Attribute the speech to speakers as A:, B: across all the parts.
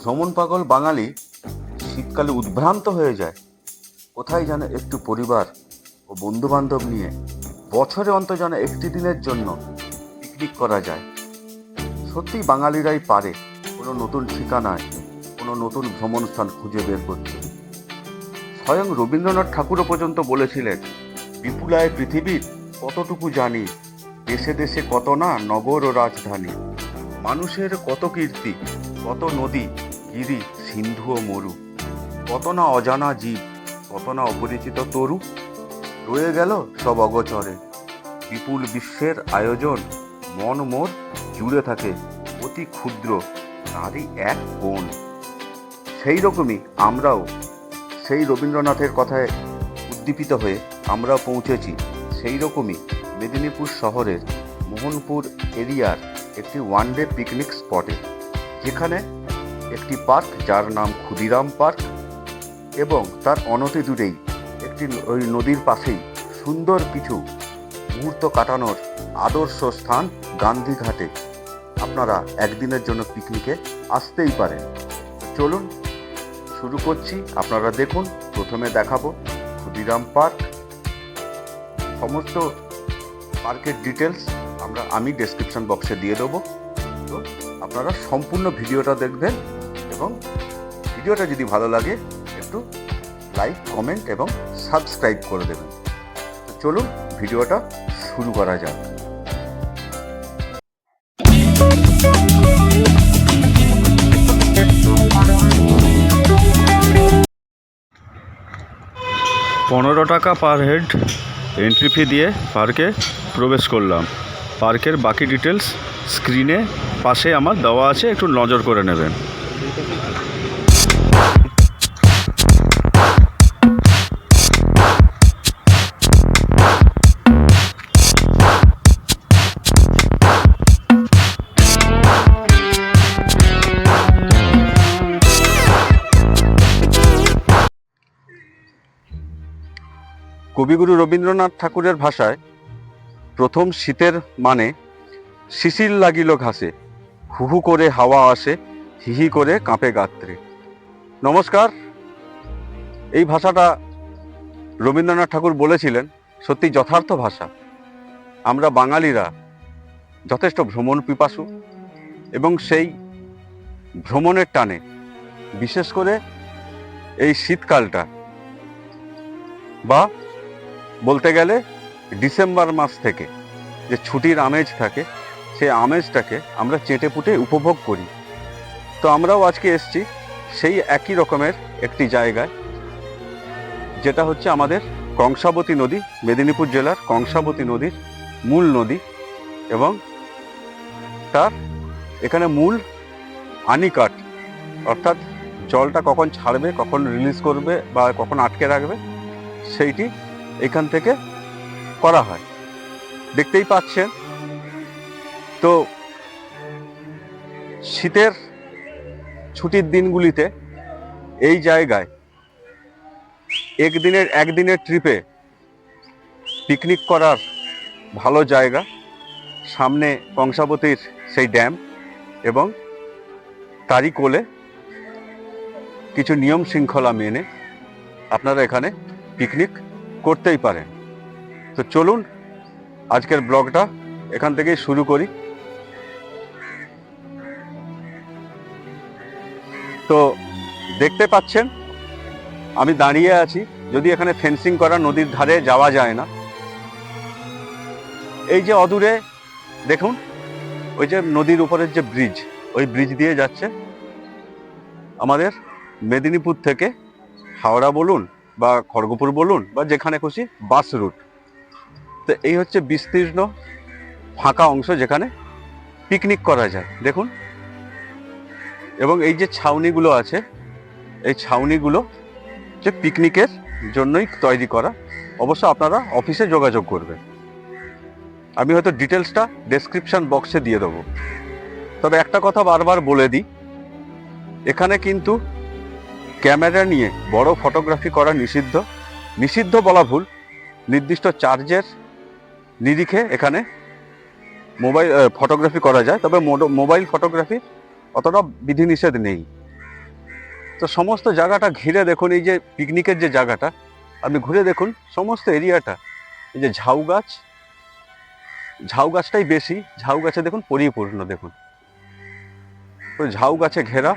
A: ভ্রমণ পাগল বাঙালি শীতকালে উদ্ভ্রান্ত হয়ে যায়। কোথায় যেন একটু পরিবার ও বন্ধু বান্ধব নিয়ে বছরে অন্তত যেন একটি দিনের জন্য পিকনিক করা যায়। সত্যিই বাঙালিরাই পারে কোনো নতুন ঠিকানায় কোনো নতুন ভ্রমণ স্থান খুঁজে বের করতে। স্বয়ং রবীন্দ্রনাথ ঠাকুরও পর্যন্ত বলেছিলেন, বিপুলায় পৃথিবীর কতটুকু জানি, দেশে দেশে কত না নগর ও রাজধানী, মানুষের কত কীর্তি, কত নদী গিরি সিন্ধু ও মরু, কত না অজানা জীব, কত না অপরিচিত তরু, রয়ে গেল সব অগোচরে। বিপুল বিশ্বের আয়োজন মন মোর জুড়ে থাকে অতি ক্ষুদ্র তারই এক কোণ। সেই রকমই আমরাও সেই রবীন্দ্রনাথের কথায় উদ্দীপিত হয়ে আমরাও পৌঁছেছি সেই রকমই মেদিনীপুর শহরের মোহনপুর এরিয়ার একটি ওয়ান ডে পিকনিক স্পটে, যেখানে একটি পার্ক যার নাম ক্ষুদিরাম পার্ক এবং তার অনতি দূরেই একটি ওই নদীর পাশেই সুন্দর কিছু মুহূর্ত কাটানোর আদর্শ স্থান গান্ধীঘাটে আপনারা একদিনের জন্য পিকনিকে আসতেই পারেন। চলুন শুরু করছি। আপনারা দেখুন, প্রথমে দেখাবো ক্ষুদিরাম পার্ক। সমস্ত পার্কের ডিটেলস আমি ডেসক্রিপশন বক্সে দিয়ে দেবো। তো আপনারা সম্পূর্ণ ভিডিওটা দেখবেন এবং ভিডিওটা যদি ভালো লাগে একটু লাইক, কমেন্ট এবং সাবস্ক্রাইব করে দেবেন। তো চলুন ভিডিওটা শুরু করা যাক।
B: টাকা পার হেড এন্ট্রি ফি দিয়ে পার্কে প্রবেশ করলাম। পার্কের বাকি ডিটেলস স্ক্রিনে পাশে আমার দেওয়া আছে, একটু নজর করে নেবেন।
A: কবিগুরু রবীন্দ্রনাথ ঠাকুরের ভাষায় প্রথম শীতের মানে শিশির লাগিল ঘাসে, হুহু করে হাওয়া আসে, হিহি করে কাঁপে গাত্রে। নমস্কার। এই ভাষাটা রবীন্দ্রনাথ ঠাকুর বলেছিলেন, সত্যি যথার্থ ভাষা। আমরা বাঙালিরা যথেষ্ট ভ্রমণ পিপাসু এবং সেই ভ্রমণের টানে বিশেষ করে এই শীতকালটা বা বলতে গেলে ডিসেম্বর মাস থেকে যে ছুটির আমেজ থাকে, সেই আমেজটাকে আমরা চেটেপুটে উপভোগ করি। তো আমরাও আজকে এসছি সেই একই রকমের একটি জায়গায়, যেটা হচ্ছে আমাদের কংসাবতী নদী, মেদিনীপুর জেলার কংসাবতী নদীর মূল নদী এবং তার এখানে মূল আনিকাট, অর্থাৎ জলটা কখন ছাড়বে, কখন রিলিজ করবে বা কখন আটকে রাখবে, সেইটি এখান থেকে করা হয়। দেখতেই পাচ্ছেন। তো শীতের ছুটির দিনগুলিতে এই জায়গায় একদিনের ট্রিপে পিকনিক করার ভালো জায়গা। সামনে কংসাবতীর সেই ড্যাম এবং তারই কোলে কিছু নিয়ম শৃঙ্খলা মেনে আপনারা এখানে পিকনিক করতেই পারেন। তো চলুন আজকের ব্লগটা এখান থেকেই শুরু করি। তো দেখতে পাচ্ছেন আমি দাঁড়িয়ে আছি, যদি এখানে ফেন্সিং করা, নদীর ধারে যাওয়া যায় না। এই যে অদূরে দেখুন, ওই যে নদীর উপরের যে ব্রিজ, ওই ব্রিজ দিয়ে যাচ্ছে আমাদের মেদিনীপুর থেকে হাওড়া বলুন বা খড়গপুর বলুন বা যেখানে খুশি বাস রুট। তো এই হচ্ছে বিস্তীর্ণ ফাঁকা অংশ যেখানে পিকনিক করা যায়, দেখুন। এবং এই যে ছাউনিগুলো আছে, এই ছাউনিগুলো যে পিকনিকের জন্যই তৈরি করা। অবশ্য আপনারা অফিসে যোগাযোগ করবেন, আমি হয়তো ডিটেলসটা ডেসক্রিপশন বক্সে দিয়ে দেবো। তবে একটা কথা বারবার বলে দিই, এখানে কিন্তু ক্যামেরা নিয়ে বড় ফটোগ্রাফি করা নিষিদ্ধ। নিষিদ্ধ বলা ভুল, নির্দিষ্ট চার্জের নিরিখে এখানে মোবাইল ফটোগ্রাফি করা যায়, তবে মোবাইল ফটোগ্রাফির অতটা বিধিনিষেধ নেই। তো সমস্ত জায়গাটা ঘিরে দেখুন, এই যে পিকনিকের যে জায়গাটা আপনি ঘুরে দেখুন, সমস্ত এরিয়াটা এই যে ঝাউ গাছটাই বেশি, ঝাউ গাছে দেখুন পরিপূর্ণ, দেখুন পুরো ঝাউ গাছে ঘেরা,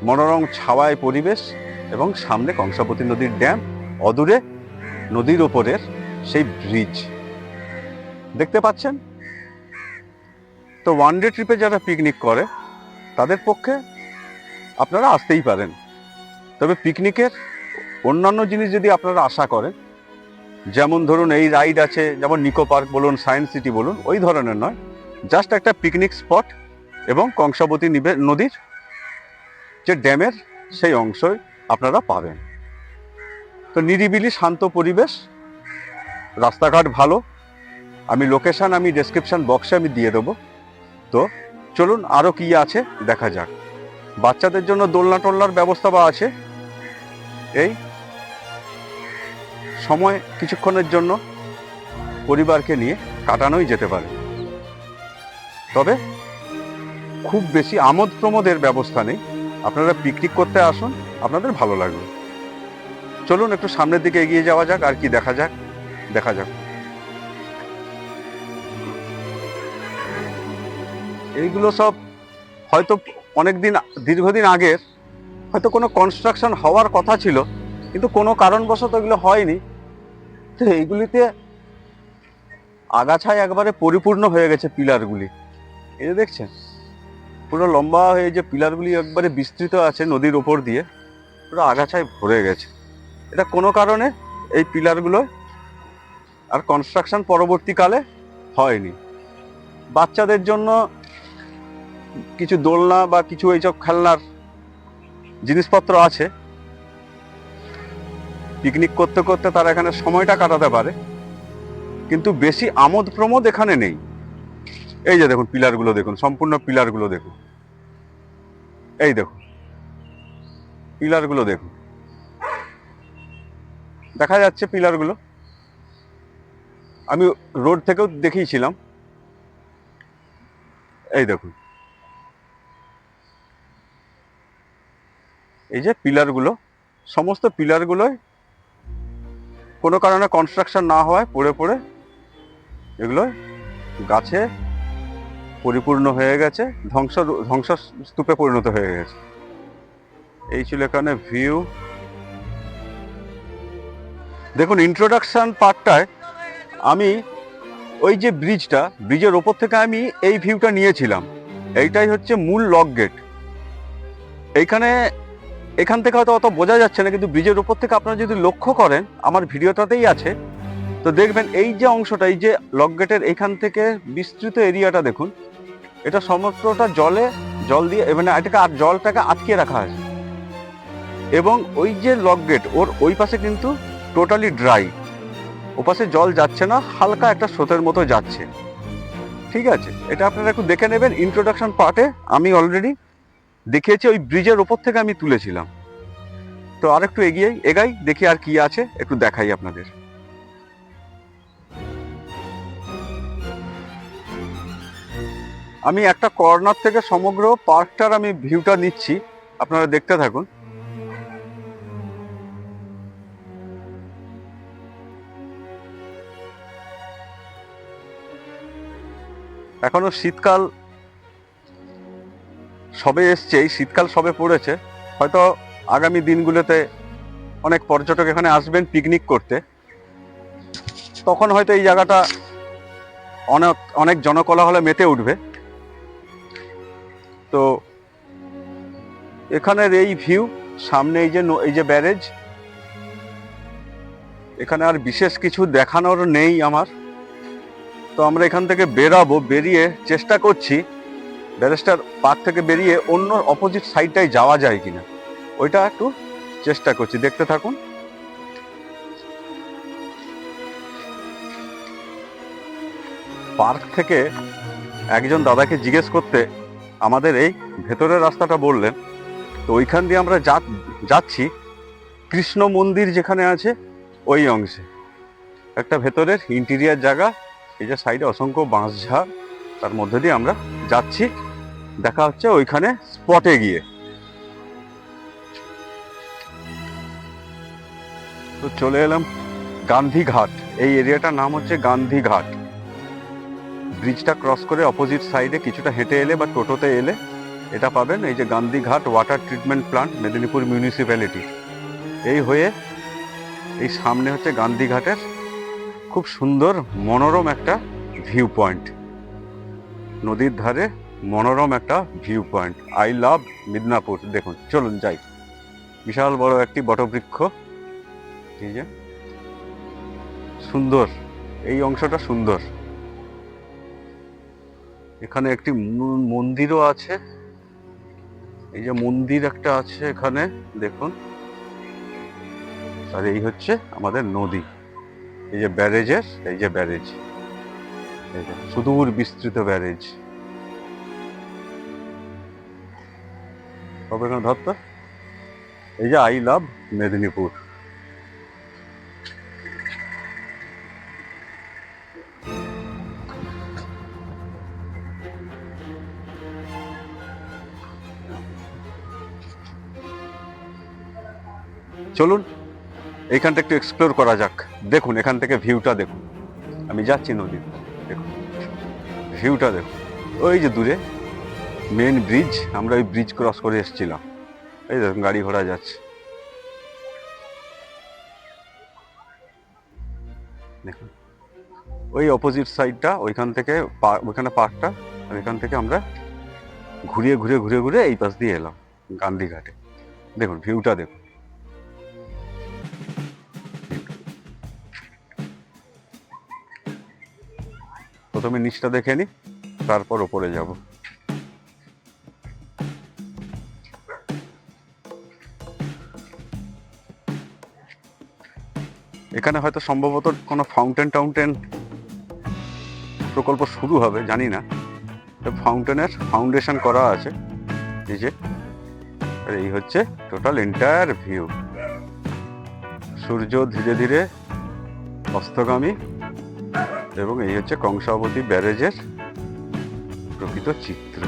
A: মনোরম ছাওয়ায় পরিবেশ, এবং সামনে কংসাবতী নদীর ড্যাম, অদূরে নদীর ওপরের সেই ব্রিজ দেখতে পাচ্ছেন। তো ওয়ান ডে ট্রিপে যারা পিকনিক করে তাদের পক্ষে আপনারা আসতেই পারেন। তবে পিকনিকের অন্যান্য জিনিস যদি আপনারা আশা করেন, যেমন ধরুন এই রাইড আছে, যেমন নিকো পার্ক বলুন, সায়েন্স সিটি বলুন, ওই ধরনের নয়, জাস্ট একটা পিকনিক স্পট এবং কংসাবতী নদীর যে ড্যামের সেই অংশই আপনারা পাবেন। তো নিরিবিলি শান্ত পরিবেশ, রাস্তাঘাট ভালো, আমি লোকেশন আমি ডেসক্রিপশন বক্সে আমি দিয়ে দেবো। তো চলুন আরও কি আছে দেখা যাক। বাচ্চাদের জন্য দোলনা টোলনার ব্যবস্থা বা আছে, এই সময় কিছুক্ষণের জন্য পরিবারকে নিয়ে কাটানোই যেতে পারে। তবে খুব বেশি আমোদ প্রমোদের ব্যবস্থা নেই, আপনারা পিকনিক করতে আসুন, আপনাদের ভালো লাগবে। চলুন একটু সামনের দিকে এগিয়ে যাওয়া যাক, আর কি দেখা যাক। এইগুলো সব হয়তো দীর্ঘদিন আগের হয়তো কোনো কনস্ট্রাকশন হওয়ার কথা ছিল, কিন্তু কোনো কারণবশত এগুলো হয়নি। তো এইগুলিতে আগাছায় একবারে পরিপূর্ণ হয়ে গেছে পিলারগুলি। এই যে দেখছেন, পুরো লম্বা হয়ে যে পিলারগুলি একবারে বিস্তৃত আছে নদীর ওপর দিয়ে, পুরো আগাছায় ভরে গেছে। এটা কোনো কারণে এই পিলারগুলো আর কনস্ট্রাকশন পরবর্তীকালে হয়নি। বাচ্চাদের জন্য কিছু দোলনা বা কিছু এইসব খেলনার জিনিসপত্র আছে, পিকনিক করতে করতে তারা এখানে সময়টা কাটাতে পারে, কিন্তু বেশি আমোদ প্রমোদ এখানে নেই। এই যে দেখুন পিলারগুলো দেখুন, সম্পূর্ণ পিলারগুলো দেখুন, এই দেখুন পিলারগুলো দেখুন, দেখা যাচ্ছে পিলারগুলো, আমি রোড থেকেও দেখিয়েছিলাম। এই দেখুন এই যে পিলারগুলো, সমস্ত পিলারগুলোই কোনো কারণে কনস্ট্রাকশন না হওয়ায় পড়ে পড়ে এগুলো গাছে পরিপূর্ণ হয়ে গেছে, ধ্বংসস্তূপে পরিণত হয়ে গেছে। এই ছিল এখানে ভিউ। দেখুন ইন্ট্রোডাকশন পার্টটায় আমি ওই যে ব্রিজের ওপর থেকে আমি এই ভিউটা নিয়েছিলাম। এইটাই হচ্ছে মূল লক গেট। এখান থেকে হয়তো অত বোঝা যাচ্ছে না, কিন্তু ব্রিজের উপর থেকে আপনারা যদি লক্ষ্য করেন, আমার ভিডিওটাতেই আছে, তো দেখবেন এই যে অংশটা, এই যে লক গেটের এখান থেকে বিস্তৃত এরিয়াটা দেখুন, এটা সমস্তটা জল দিয়ে মানে এটাকে আর জলটাকে আটকে রাখা আছে। এবং ওই যে লক গেট, ওর ওই পাশে কিন্তু টোটালি ড্রাই, ওপাশে জল যাচ্ছে না, হালকা একটা স্রোতের মতো যাচ্ছে। ঠিক আছে, এটা আপনারা একটু দেখে নেবেন। ইন্ট্রোডাকশন পার্টে আমি অলরেডি দেখিয়েছি, ওই ব্রিজের ওপর থেকে আমি তুলেছিলাম। তো আর একটু এগাই, দেখি আর কি আছে, একটু দেখাই আপনাদের। আমি একটা কর্নার থেকে সমগ্র পার্কটার আমি ভিউটা নিচ্ছি, আপনারা দেখতে থাকুন। এখনো শীতকাল সবে এসছে, এই শীতকাল সবে পড়েছে, হয়তো আগামী দিনগুলোতে অনেক পর্যটক এখানে আসবেন পিকনিক করতে, তখন হয়তো এই জায়গাটা অনেক জনকোলাহলে মেতে উঠবে। তো এখানের এই ভিউ, সামনে এই যে ব্যারেজ, এখানে আর বিশেষ কিছু দেখানোর নেই আমার। তো আমরা এখান থেকে বেরিয়ে চেষ্টা করছি ব্যারেজটার পার্ক থেকে বেরিয়ে অন্য অপোজিট সাইডটাই যাওয়া যায় কিনা, ওইটা একটু চেষ্টা করছি, দেখতে থাকুন। পার্ক থেকে একজন দাদাকে জিজ্ঞেস করতে আমাদের এই ভেতরের রাস্তাটা বললেন, তো ওইখান দিয়ে আমরা যাচ্ছি কৃষ্ণ মন্দির যেখানে আছে ওই অংশে, একটা ভেতরের ইন্টেরিয়ার জায়গা, এই যে সাইডে অসংখ্য বাঁশঝাড়, তার মধ্যে দিয়ে আমরা যাচ্ছি। দেখা হচ্ছে ওইখানে স্পটে গিয়ে। তো চলে এলাম গান্ধীঘাট। এই এরিয়াটার নাম হচ্ছে গান্ধীঘাট। ব্রিজটা ক্রস করে অপোজিট সাইডে কিছুটা হেঁটে এলে বা টোটোতে এলে এটা পাবেন, এই যে Gandhi Ghat water treatment plant, Medinipur municipality. এই হয়ে এই সামনে হচ্ছে গান্ধীঘাটের খুব সুন্দর মনোরম একটা ভিউ পয়েন্ট, নদীর ধারে মনোরম একটা view point. I love Midnapore. দেখুন, চলুন যাই। বিশাল বড় একটি বটবৃক্ষ, এই যে সুন্দর, এই অংশটা সুন্দর। এখানে একটি মন্দিরও আছে, এই যে মন্দির একটা আছে এখানে দেখুন। আর এই হচ্ছে আমাদের নদী, এই যে ব্যারেজের, এই যে ব্যারেজ, এই যে সুদূর বিস্তৃত ব্যারেজ। তবে এখানে ধরতো এই যে আই লাভ মেদিনীপুর। চলুন এইখানটা একটু এক্সপ্লোর করা যাক। দেখুন এখান থেকে ভিউটা দেখুন, আমি যাচ্ছি নদীর, দেখুন ভিউটা দেখুন। ওই যে দূরে মেন ব্রিজ, আমরা ওই ব্রিজ ক্রস করে এসেছিলাম। এই দেখুন গাড়ি ঘোড়া যাচ্ছে, দেখুন ওই অপোজিট সাইডটা, ওইখান থেকে ওইখানে পার্কটা, আর এখান থেকে আমরা ঘুরিয়ে ঘুরে ঘুরে ঘুরে এই পাশ দিয়ে এলাম গান্ধীঘাটে। দেখুন ভিউটা দেখুন। প্রথমে নিচটা দেখে নি, তারপর ওপরে যাব। এখানে হয়তো সম্ভবত কোনো ফাউন্টেন প্রকল্প শুরু হবে, জানি না। ফাউন্টেনের ফাউন্ডেশন করা আছে, এই যে। আর এই হচ্ছে টোটাল এন্টায়ার ভিউ। সূর্য ধীরে ধীরে অস্তগামী, এবং এই হচ্ছে কংসাবতী ব্যারেজের প্রকৃত চিত্র।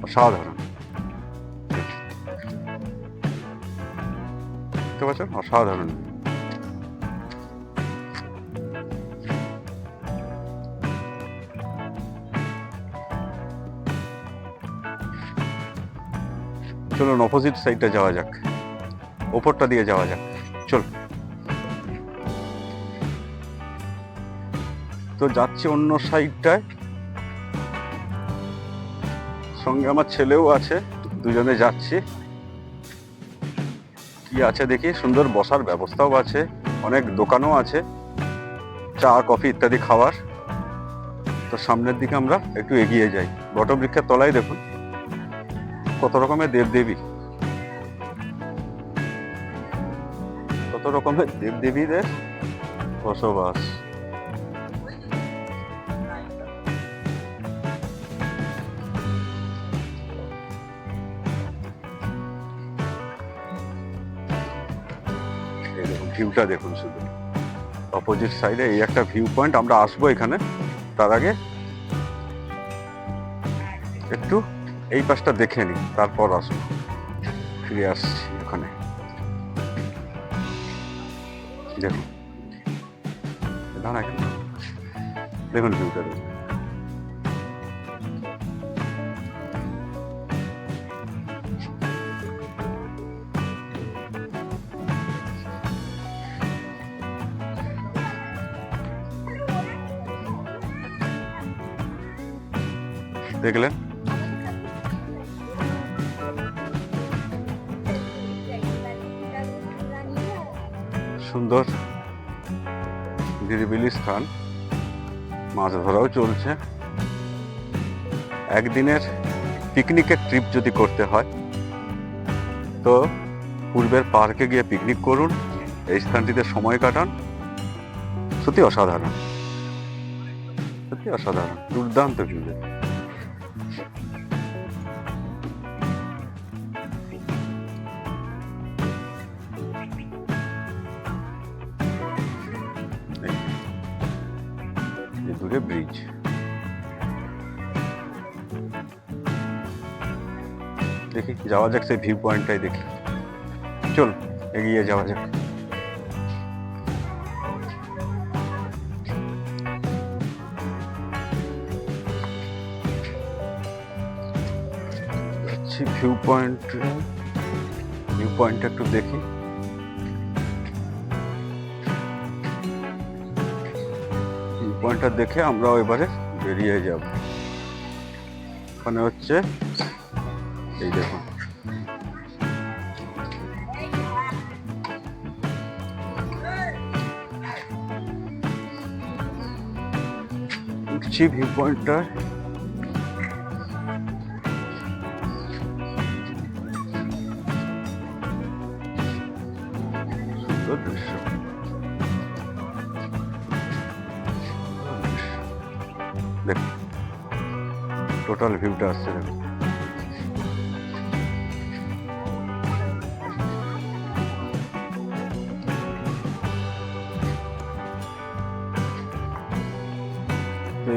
A: অসাধারণ, দেখতে পাচ্ছেন, অসাধারণ। চলুন অপোজিট সাইডটা যাওয়া যাক, ওপরটা দিয়ে যাওয়া যাক, চল। তো যাচ্ছি অন্য সাইডটায়, সঙ্গে আমার ছেলেও আছে, দুজনে যাচ্ছি। কি আছে দেখি, সুন্দর বসার ব্যবস্থাও আছে, অনেক দোকানও আছে, চা কফি ইত্যাদি খাওয়ার। তো সামনের দিকে আমরা একটু এগিয়ে যাই। বটবৃক্ষের তলায় দেখুন কত রকমের দেবদেবী, কত রকমের দেবদেবীদের বসবাস। এই দেখুন ভিউটা দেখুন, শুধু অপোজিট সাইডে এই একটা ভিউ পয়েন্ট। আমরা আসবো এখানে, তার আগে একটু এই পাশটা দেখে নিই, তারপর আসবো, ফিরে আসছি ওখানে। দেখুন দেখুন ভিউটা দেখুন। দেখলেন, সুন্দর নিরিবিলি স্থান, মাছ ধরাও চলছে। একদিনের পিকনিকের ট্রিপ যদি করতে হয় তো পূর্বের পার্কে গিয়ে পিকনিক করুন, এই স্থানটিতে সময় কাটান। সত্যি অসাধারণ, সত্যি অসাধারণ, দুর্দান্ত ভিউ। দূরে ব্রিজ, দেখি যাওয়া যাক সেই ভিউ পয়েন্টটাই দেখি। চল এগিয়ে যাওয়া যাক। যাচ্ছি ভিউ পয়েন্ট একটু দেখি। ভিউ পয়েন্টটা দেখে আমরা এবারে বেরিয়ে যাব। ওখানে হচ্ছে এই দেখুন, উঠছি ভিউ পয়েন্টটা। সুন্দর দৃশ্য। দেখুন টোটাল ভিউটা আসছে দেখুন।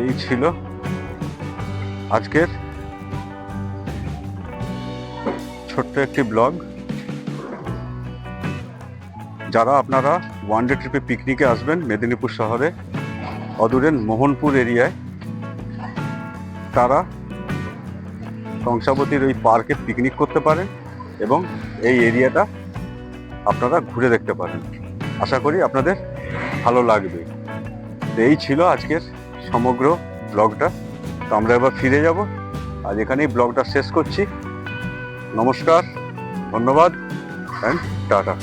A: এই ছিল আজকের ছোট্ট একটি ব্লগ। যারা আপনারা ওয়ান ডে ট্রিপে পিকনিকে আসবেন মেদিনীপুর শহরে অদূরের মোহনপুর এরিয়ায়, তারা কংসাবতীর ওই পার্কে পিকনিক করতে পারেন এবং এই এরিয়াটা আপনারা ঘুরে দেখতে পারেন। আশা করি আপনাদের ভালো লাগবে। তো এই ছিল আজকের সমগ্র ব্লগটা। তো আমরা এবার ফিরে যাব। আজ এখানেই ব্লগটা শেষ করছি। নমস্কার, ধন্যবাদ অ্যান্ড টাটা।